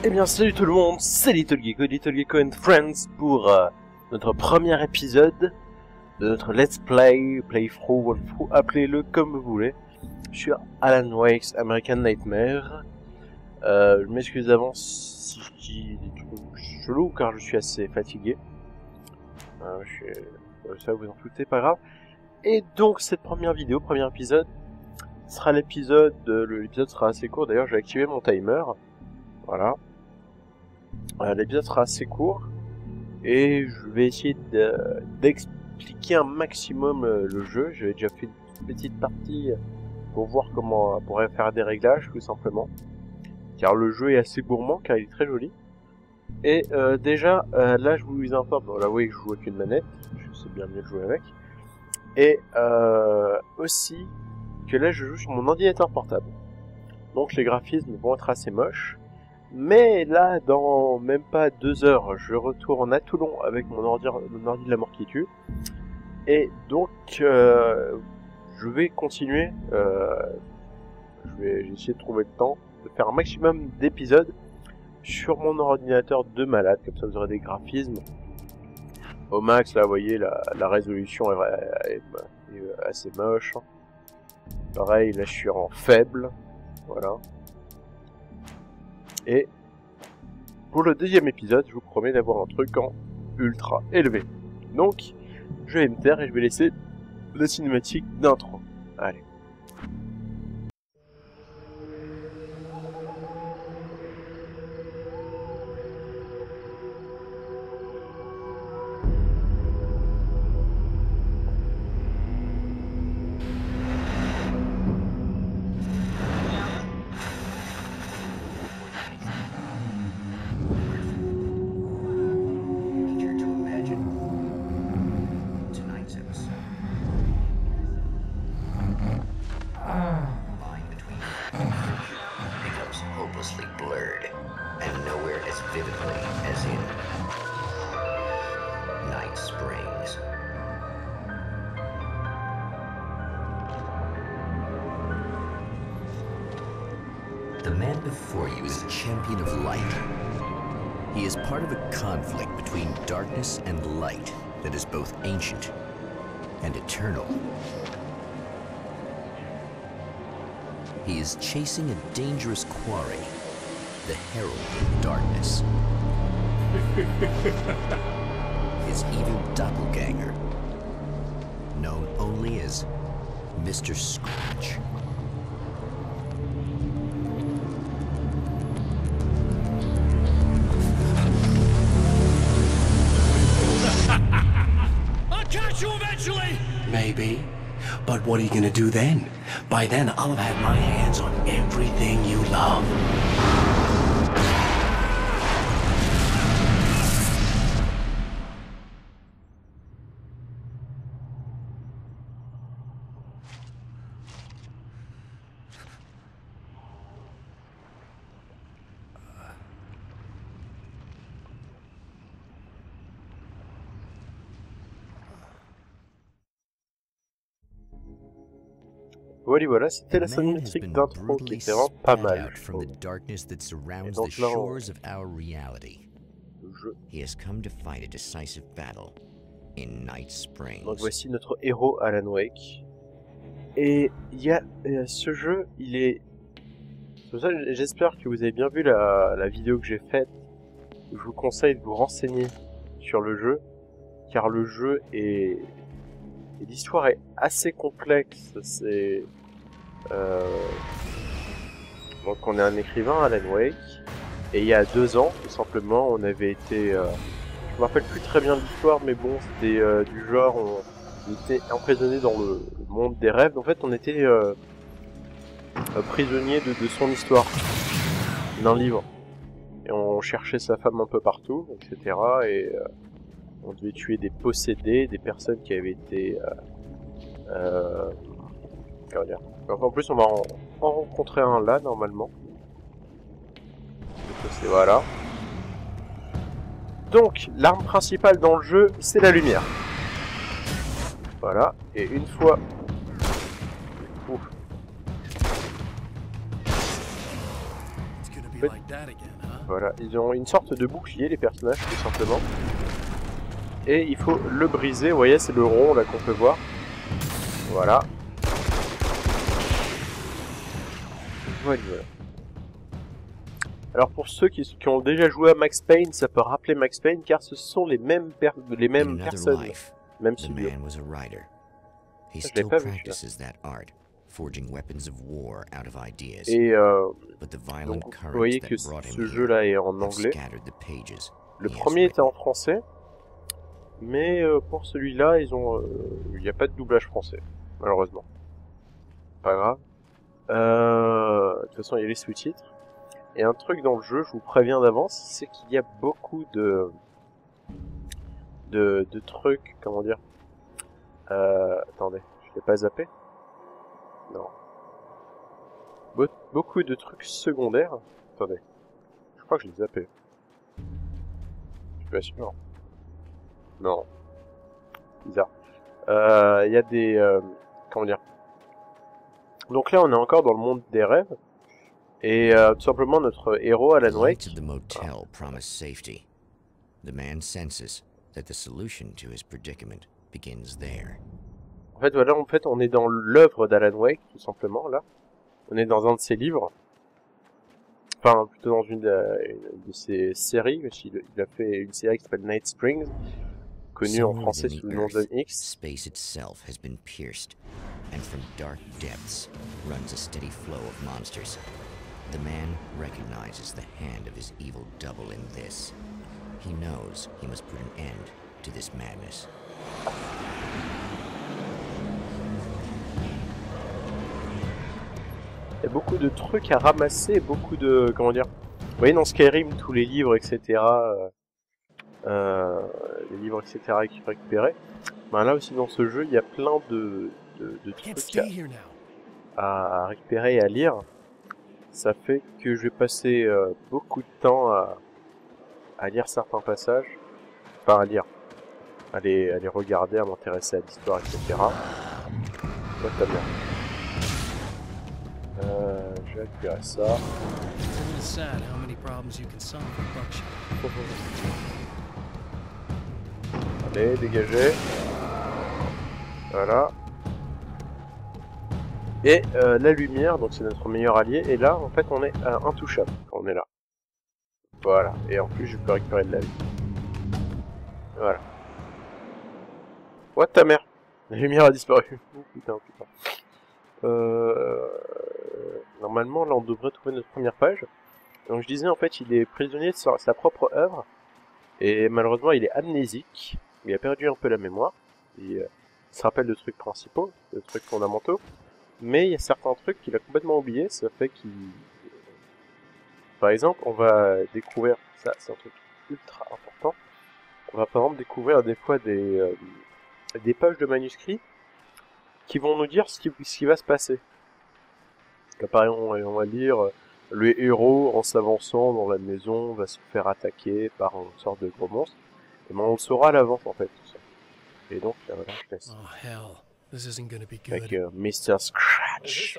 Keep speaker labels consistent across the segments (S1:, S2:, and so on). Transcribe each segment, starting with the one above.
S1: Eh bien salut tout le monde, c'est Littlegecko and Friends pour notre premier épisode de notre Let's Play, Playthrough, appelez-le comme vous voulez. Je suis Alan Wake's American Nightmare. Je m'excuse d'avance si je dis des trucs chelous car je suis assez fatigué. Ça vous en foutez, pas grave. Et donc cette première vidéo, premier épisode, sera l'épisode, l'épisode sera assez court d'ailleurs, j'ai activé mon timer. Voilà. L'épisode sera assez court et je vais essayer d'expliquer un maximum le jeu. J'avais déjà fait une petite partie pour voir comment on pourrait faire des réglages tout simplement. Car le jeu est assez gourmand car il est très joli. Et déjà là je vous informe, bon, là vous voyez que je joue avec une manette, je sais bien mieux jouer avec. Et aussi que là je joue sur mon ordinateur portable. Donc les graphismes vont être assez moches. Mais là, dans même pas 2 heures, je retourne à Toulon avec mon ordi de la mort qui tue. Et donc, je vais continuer. J'ai essayé de trouver le temps de faire un maximum d'épisodes sur mon ordinateur de malade. Comme ça, vous aurez des graphismes au max. Là, vous voyez, la résolution est assez moche. Pareil, là, je suis en faible. Voilà. Et pour le deuxième épisode, je vous promets d'avoir un truc en ultra élevé. Donc, je vais me taire et je vais laisser la cinématique d'intro. Allez.
S2: Blurred and nowhere as vividly as in Night Springs. The man before you is a champion of light. He is part of a conflict between darkness and light that is both ancient and eternal. He is chasing a dangerous quarry, the Herald of Darkness. His evil doppelganger, known only as Mr. Scratch.
S3: I'll catch you eventually!
S4: Maybe. But what are you gonna do then? By then, I'll have had my hands on everything you love.
S1: Voilà, c'était la cinématique d'intro qui était vraiment pas mal.
S2: From the darkness that surrounds
S1: donc
S2: the
S1: là,
S2: shores of our reality.
S1: Le jeu.
S2: He has come to fight a decisive battle in Night Springs.
S1: Donc voici notre héros Alan Wake. Et il y a ce jeu, il est. C'est pour ça que j'espère que vous avez bien vu la vidéo que j'ai faite. Je vous conseille de vous renseigner sur le jeu, car le jeu est. Et l'histoire est assez complexe. C'est donc on est un écrivain, Alan Wake, et il y a 2 ans, tout simplement, on avait été. Je me rappelle plus très bien de l'histoire, mais bon, c'était du genre, on était emprisonné dans le monde des rêves. En fait, on était prisonnier de son histoire, d'un livre, et on cherchait sa femme un peu partout, etc. Et on devait tuer des possédés, des personnes qui avaient été... comment dire. Enfin, en plus, on va en rencontrer un là, normalement. Donc, voilà. Donc, l'arme principale dans le jeu, c'est la lumière. Voilà. Et une fois... Ouf.
S3: It's gonna be like that again, huh?
S1: Voilà, ils ont une sorte de bouclier, les personnages, tout simplement. Et il faut le briser, vous voyez, c'est le rond là qu'on peut voir. Voilà. Voilà. Alors pour ceux qui ont déjà joué à Max Payne, ça peut rappeler Max Payne car ce sont les mêmes personnes, même studio. Je l'ai pas vu celui-là. Et donc, vous voyez que ce jeu-là est en anglais. Le premier était en français, mais pour celui-là, il n'y a pas de doublage français, malheureusement. Pas grave. De toute façon, il y a les sous-titres. Et un truc dans le jeu, je vous préviens d'avance, c'est qu'il y a beaucoup de trucs, comment dire. Attendez, je l'ai pas zappé. Non. Beaucoup de trucs secondaires. Attendez, je crois que je l'ai zappé. Je suis pas sûr. Non. Bizarre. Il y a des... comment dire. Donc là, on est encore dans le monde des rêves. Et tout simplement, notre héros, Alan Wake... En fait, voilà, on est dans l'œuvre d'Alan Wake, tout simplement, là. On est dans un de ses livres. Enfin, plutôt dans une de ses séries. Il a fait une série qui s'appelle Night Springs, connue en français sous le nom de X.
S2: Space itself has been pierced, and from dark depths runs a steady flow of monsters. The man recognizes the hand of his evil double in this. He knows he must put an end to this madness.
S1: Il y a beaucoup de trucs à ramasser, beaucoup de... Comment dire? Vous voyez dans Skyrim, tous les livres, etc. Les livres, etc. qu'il faut récupérer. Ben là aussi, dans ce jeu, il y a plein de trucs à récupérer et à lire. Ça fait que je vais passer beaucoup de temps à lire certains passages. Enfin, à lire. À les regarder, à m'intéresser à l'histoire, etc. Ouais, t'as bien. Je vais récupérer ça. Allez, dégagez. Voilà. Et la lumière, donc c'est notre meilleur allié. Et là, en fait, on est intouchable quand on est là. Voilà. Et en plus, je peux récupérer de la vie. Voilà. What ta mère? La lumière a disparu. Oh, putain. Normalement, là, on devrait trouver notre première page. Donc, je disais, en fait, il est prisonnier de sa propre œuvre. Et malheureusement, il est amnésique. Il a perdu un peu la mémoire. Il se rappelle de trucs principaux, de trucs fondamentaux. Mais il y a certains trucs qu'il a complètement oubliés. Ça fait qu'il... Par exemple, on va découvrir... Ça, c'est un truc ultra important. On va, par exemple, découvrir des fois des pages de manuscrits qui vont nous dire ce qui va se passer. Là, par exemple, on va lire le héros, en s'avançant dans la maison, va se faire attaquer par une sorte de gros monstre. Et ben, on le saura à l'avance, en fait, tout ça. Et donc, voilà, je laisse. Avec Mr. Scratch.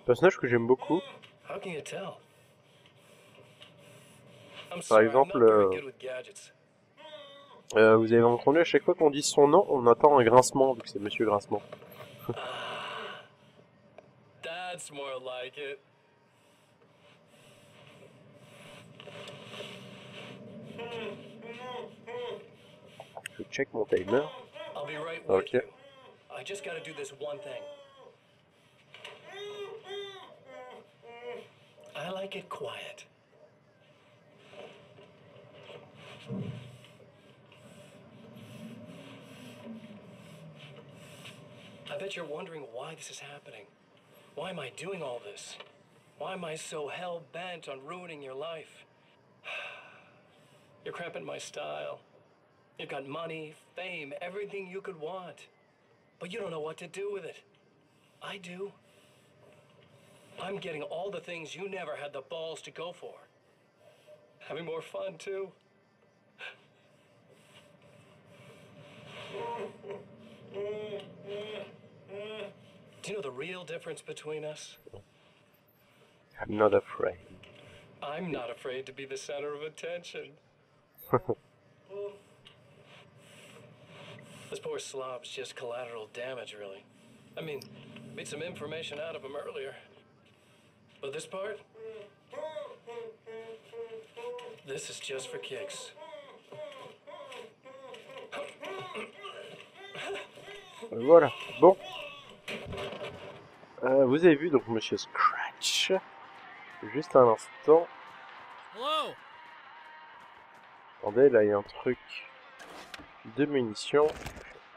S1: Personnage que j'aime beaucoup. Par exemple, vous avez entendu à chaque fois qu'on dit son nom, on entend un grincement, vu que c'est Monsieur Grincement.
S3: That's more like it.
S1: Je check mon timer.
S3: I'll be right with
S1: Okay.
S3: you. I just gotta do this one thing. I like it quiet. I bet you're wondering why this is happening. Why am I doing all this? Why am I so hell-bent on ruining your life? You're cramping my style. You've got money, fame, everything you could want. But you don't know what to do with it. I do. I'm getting all the things you never had the balls to go for. Having more fun, too. Do you know the real difference between us?
S1: I'm not afraid.
S3: I'm not afraid to be the center of attention. This poor slob's just collateral damage, really. I mean, beat some information out of him earlier. But this part? This is just for kicks.
S1: Voilà, bon. Vous avez vu donc Monsieur Scratch. Juste un instant.
S3: Hello.
S1: Attendez, là il y a un truc de munitions.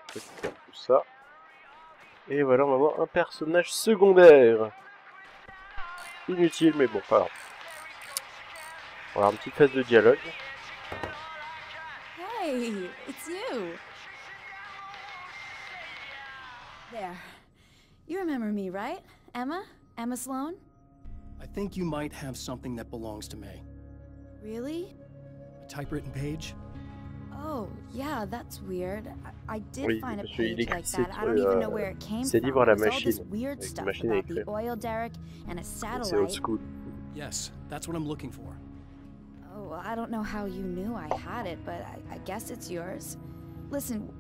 S1: Je vais faire tout ça. Et voilà, on va voir un personnage secondaire. Inutile, mais bon, pas grave. Voilà, une petite phase de dialogue.
S5: Hey, it's you. There. You remember me, right? Emma? Emma Sloan?
S6: I think you might have something that belongs to me.
S5: Really?
S6: A typewritten page?
S5: Oh, yeah, that's weird. I did
S1: Oui,
S5: find a
S1: parce qu'il
S5: page like
S1: écrit
S5: that. I don't even know where it came
S1: ses
S5: from.
S1: livres à la
S5: It was all this
S1: machine,
S5: weird
S1: avec une
S5: stuff
S1: machine à
S5: about the
S1: écrire.
S5: oil derrick and a
S1: C'est old
S5: satellite.
S1: school.
S6: Yes, that's what I'm looking for.
S5: Oh, well, I don't know how you knew I had it, but I guess it's yours. Listen,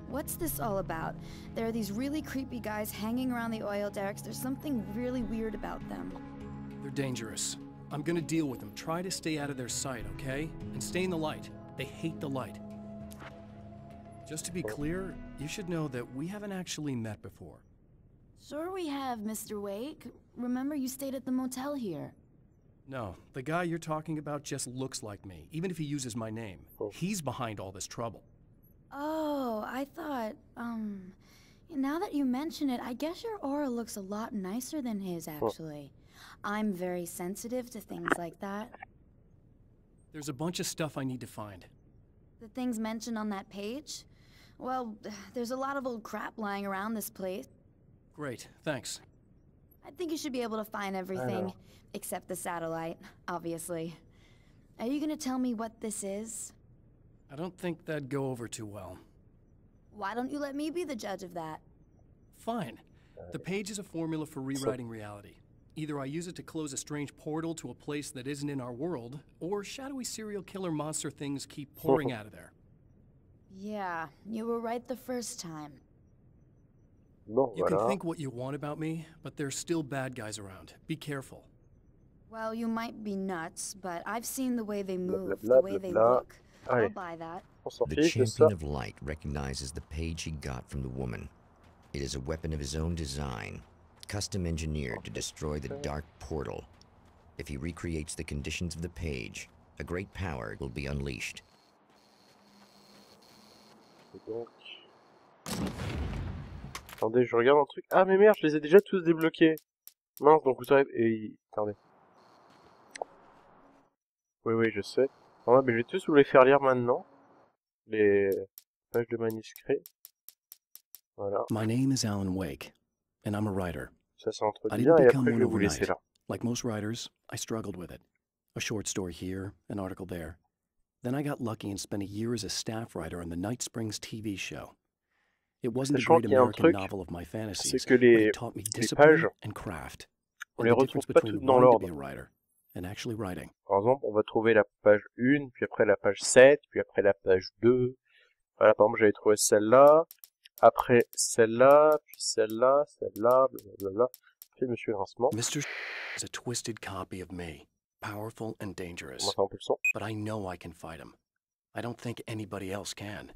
S5: what's this all about? There are these really creepy guys hanging around the oil derricks. There's something really weird about them.
S6: They're dangerous. I'm gonna deal with them. Try to stay out of their sight, okay? And stay in the light. They hate the light. Just to be clear, you should know that we haven't actually met before.
S5: Sure we have, Mr. Wake. Remember you stayed at the motel here.
S6: No, the guy you're talking about just looks like me, even if he uses my name. He's behind all this trouble.
S5: Oh, I thought, now that you mention it, I guess your aura looks a lot nicer than his, actually. I'm very sensitive to things like that.
S6: There's a bunch of stuff I need to find.
S5: The things mentioned on that page? Well, there's a lot of old crap lying around this place.
S6: Great, thanks.
S5: I think you should be able to find everything, except the satellite, obviously. Are you gonna tell me what this is?
S6: I don't think that'd go over too well.
S5: Why don't you let me be the judge of that?
S6: Fine. The page is a formula for rewriting reality. Either I use it to close a strange portal to a place that isn't in our world, or shadowy serial killer monster things keep pouring out of there.
S5: Yeah, you were right the first time.
S1: Bon,
S6: You can
S1: voilà.
S6: think what you want about me, but there's still bad guys around. Be careful.
S5: Well, you might be nuts, but I've seen the way they move,
S1: blah,
S5: the way
S1: blah,
S5: they
S1: blah.
S5: look. I'll
S1: Allez,
S5: buy that.
S1: on s'en
S2: The
S1: fiche de ça.
S2: champion of light recognizes the page he got from the woman. It is a weapon of his own design, custom engineered to destroy the dark portal. If he recreates the conditions of the page, a great power will be unleashed.
S1: Et donc... Attendez, je regarde un truc. Ah mais merde, je les ai déjà tous débloqués. Mince, donc vous savez... Attendez. Oui, je sais. Non, mais je vais tous vous les faire lire maintenant. Les pages de manuscrits. Voilà.
S6: My name is Alan Wake, and I'm a writer.
S1: Ça, c'est entre
S6: I
S1: bien
S6: didn't
S1: et
S6: become
S1: après, je
S6: one
S1: vais vous laisser
S6: overnight.
S1: là.
S6: Like most writers, I struggled with it. A short story here, an article there. Then I got lucky and spent a year as a staff writer on the Night Springs TV show. It wasn't the
S1: Sachant
S6: great
S1: qu'il y a un
S6: American
S1: truc,
S6: novel of my
S1: c'est
S6: fantasies,
S1: que
S6: but it
S1: les
S6: taught me
S1: pages,
S6: discipline and craft.
S1: on
S6: And
S1: les
S6: the
S1: retrouve
S6: difference
S1: pas
S6: between
S1: toutes dans
S6: wanting to be
S1: l'ordre.
S6: a writer and actually writing.
S1: Par exemple, on va trouver la page 1, puis après la page 7, puis après la page 2. Voilà, par exemple, j'avais trouvé celle-là, après celle-là, puis celle-là, blablabla. Puis Monsieur Grincement.
S6: Mr. is a twisted copy of me, powerful and
S1: On
S6: dangerous.
S1: entend un peu le son.
S6: But I know I can fight him. I don't think anybody else can.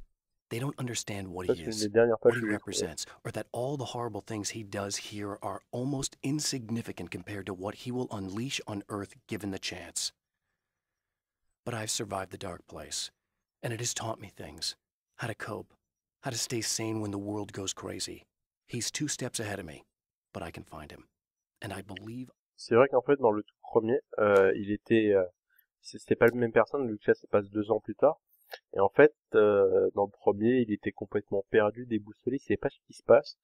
S6: They don't understand what
S1: Ça,
S6: he
S1: c'est une
S6: is,
S1: des dernières
S6: what
S1: pages
S6: he
S1: que j'ai trouvées.
S6: represents, or that all the horrible things he does here are almost insignificant compared to what he will unleash on Earth given the chance. But I've survived the dark place, and it has taught me things. How to cope, how to stay sane when the world goes crazy. He's 2 steps ahead of me, but I can find him. And I believe...
S1: C'est vrai qu'en fait, dans le tout premier, il était... c'était pas la même personne, vu que là, ça passe 2 ans plus tard. Et en fait, dans le premier, il était complètement perdu, déboussolé, il savait pas ce qui se passe.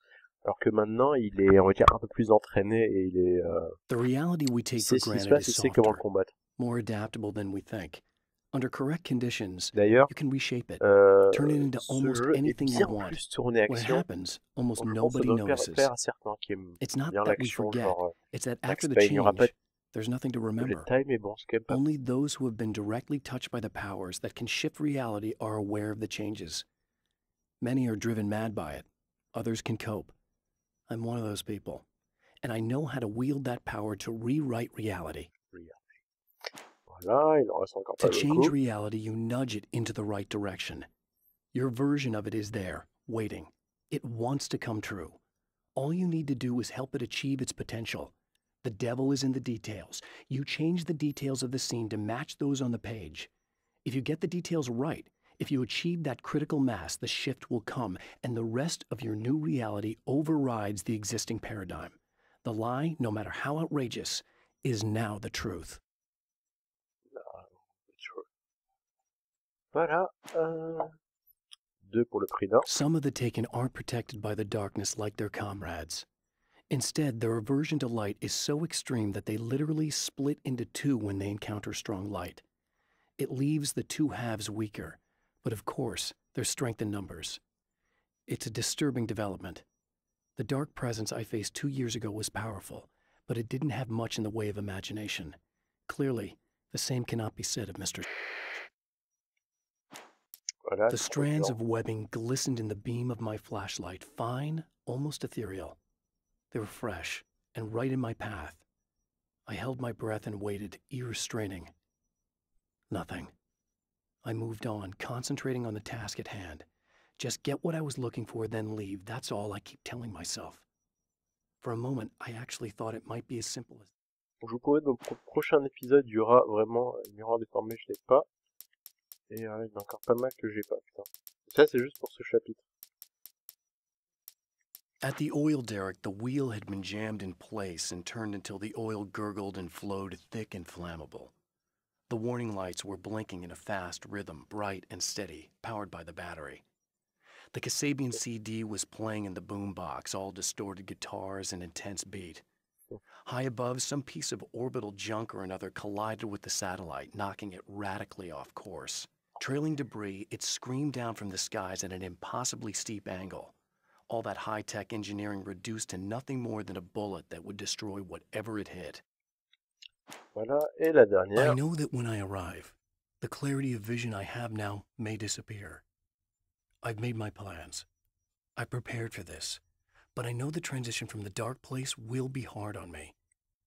S1: Alors que maintenant, il est, on va dire, un peu plus entraîné et il est...
S6: The reality we
S1: il
S6: take
S1: sait
S6: for
S1: ce qui se
S6: granted
S1: passe,
S6: is
S1: il sait comment le
S6: softer,
S1: combattre.
S6: more adaptable than we think. Under correct conditions,
S1: D'ailleurs,
S6: you can reshape it, turn it into
S1: ce
S6: almost
S1: jeu est
S6: anything you
S1: bien
S6: want.
S1: plus tourné
S6: When it
S1: action.
S6: happens, almost
S1: Donc je pense que ça
S6: nobody
S1: doit
S6: notices.
S1: plaire à certains qui aiment
S6: It's not
S1: bien
S6: that we
S1: l'action,
S6: forget,
S1: genre
S6: it's that
S1: Max
S6: after the
S1: Payne. Il n'y aura pas
S6: change, there's nothing to
S1: Le
S6: remember.
S1: time est bon, c'est quand même pas...
S6: Only those who have been directly touched by the powers that can shift reality are aware of the changes. Many are driven mad by it. Others can cope. I'm one of those people. And I know how to wield that power to rewrite reality.
S1: Voilà, il en reste encore
S6: To
S1: pas
S6: change
S1: beaucoup.
S6: reality, you nudge it into the right direction. Your version of it is there, waiting. It wants to come true. All you need to do is help it achieve its potential. The devil is in the details. You change the details of the scene to match those on the page. If you get the details right, if you achieve that critical mass, the shift will come, and the rest of your new reality overrides the existing paradigm. The lie, no matter how outrageous, is now the truth.
S1: Voilà. 2 pour le prix d'un.
S6: Some of the taken aren't protected by the darkness like their comrades. Instead, their aversion to light is so extreme that they literally split into two when they encounter strong light. It leaves the two halves weaker, but of course, there's strength in numbers. It's a disturbing development. The dark presence I faced 2 years ago was powerful, but it didn't have much in the way of imagination. Clearly, the same cannot be said of Mr.
S1: Voilà,
S6: The strands of webbing glistened in the beam of my flashlight, fine, almost ethereal. They were fresh and right in my path. I held my breath and waited, ears straining. Nothing. I moved on, concentrating on the task at hand. Just get what I was looking for, then leave. That's all I keep telling myself. For a moment, I actually thought it might be as simple as...
S1: Je vous promets, dans le prochain épisode, il y aura vraiment une miroir déformée, je l'ai pas. Et il y en a encore pas mal que j'ai pas, putain. Ça, c'est juste pour ce chapitre.
S6: At the oil derrick, the wheel had been jammed in place and turned until the oil gurgled and flowed thick and flammable. The warning lights were blinking in a fast rhythm, bright and steady, powered by the battery. The Kasabian CD was playing in the boombox, all distorted guitars and intense beat. High above, some piece of orbital junk or another collided with the satellite, knocking it radically off course. Trailing debris, it screamed down from the skies at an impossibly steep angle. All that high-tech engineering reduced to nothing more than a bullet that would destroy whatever it hit.
S1: Voilà, et la dernière.
S6: I know that when I arrive, the clarity of vision I have now may disappear. I've made my plans. I prepared for this, but I know the transition from the dark place will be hard on me.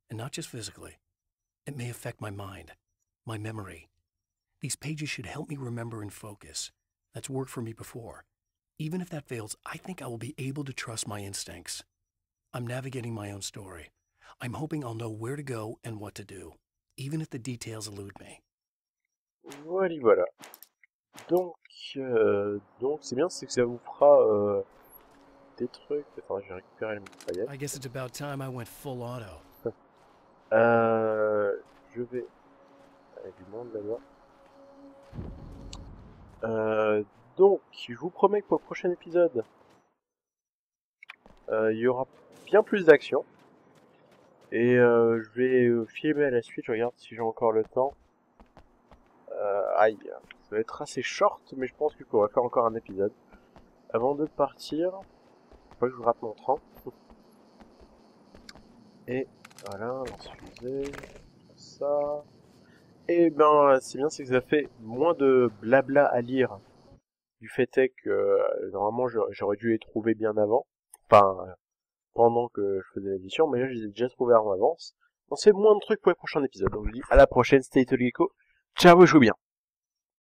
S6: And not just physically. It may affect my mind, my memory. These pages should help me remember and focus. That's worked for me before. Even if that fails, I think I will be able to trust my instincts. I'm navigating my own story. I'm hoping I'll know where to go and what to do, even if the details elude me.
S1: Voilà, voilà. Donc c'est bien, c'est que ça vous fera des trucs. Attends, je vais récupérer le mitraillette.
S6: I guess it's about time I went full auto.
S1: Je vais... Avec du monde là-bas. Donc, je vous promets que pour le prochain épisode, il y aura bien plus d'action. Et je vais filmer à la suite, je regarde si j'ai encore le temps. Aïe, ça va être assez short, mais je pense qu'il pourrait faire encore un épisode. Avant de partir, faut pas que je vous rate mon train. Et voilà, lance-fusée, ça. Et ben, c'est bien, c'est que ça fait moins de blabla à lire. Du fait est que, normalement, j'aurais dû les trouver bien avant. Enfin, pendant que je faisais l'édition, mais là, je les ai déjà trouvés en avance. Donc, c'est moins de trucs pour les prochains épisodes. Donc, je vous dis à la prochaine, c'était Littlegecko. Ciao, et jouez bien.